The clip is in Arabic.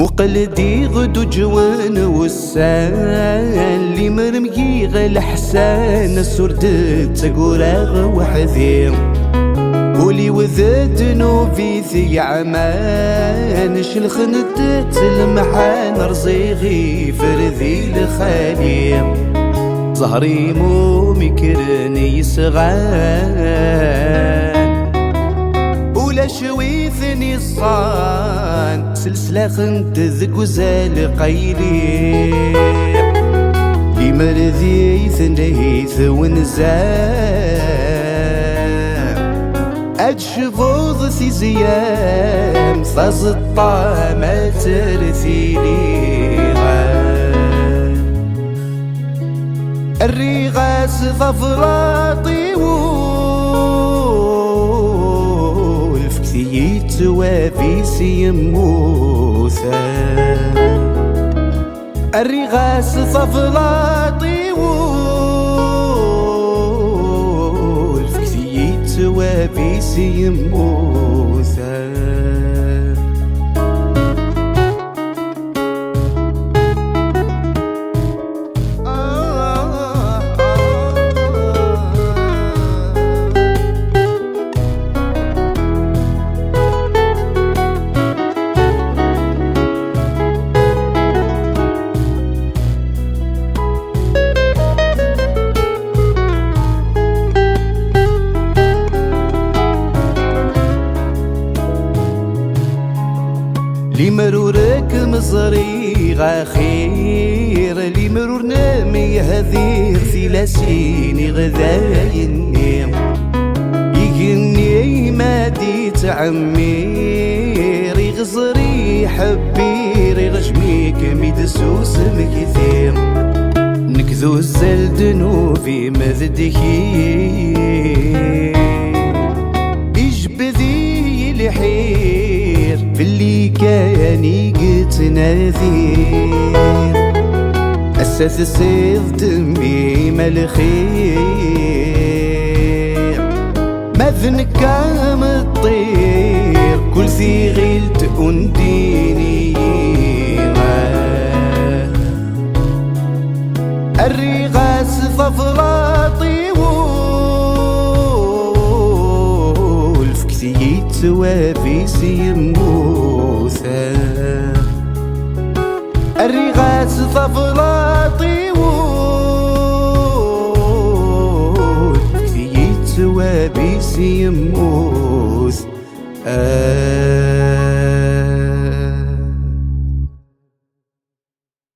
مقلدي غدو جوان والسان لي مرمي غير الحسان السردت تقوراغ وحذي ولي وذات نوفي ثي عمان شلخندت المحان رزيغي فرذي لخالي زهري مو مكرني يسغان ولا شويثني الصان سلسلة خنت ذك وزال قيلي لي مرذي ثنيث ونزام أجفوض ثي زيام صاز الطامة ترثيلي الريغاس ظفراطي والفكثي توافيس يموثا الريغاس ظفراطي والفكثي توافيس يموثا لي مرورك مزري غاخير لي مرور نامي هذير ثلاثين غذايني يجني ما ديت عمير يغزري حبير يغشميك ميدسوس مكثير نكذو الزل دنوفي مذدكي يجبذي الحير في اللي كاني قلت نذير أساس السيف دمي مالخير ماذن كام الطير كل ذي غيلت أنديني الريغاس ظفراطي والفكثي توافيس يموثا الريغاس ظفراطي والفكثي توافيس يموث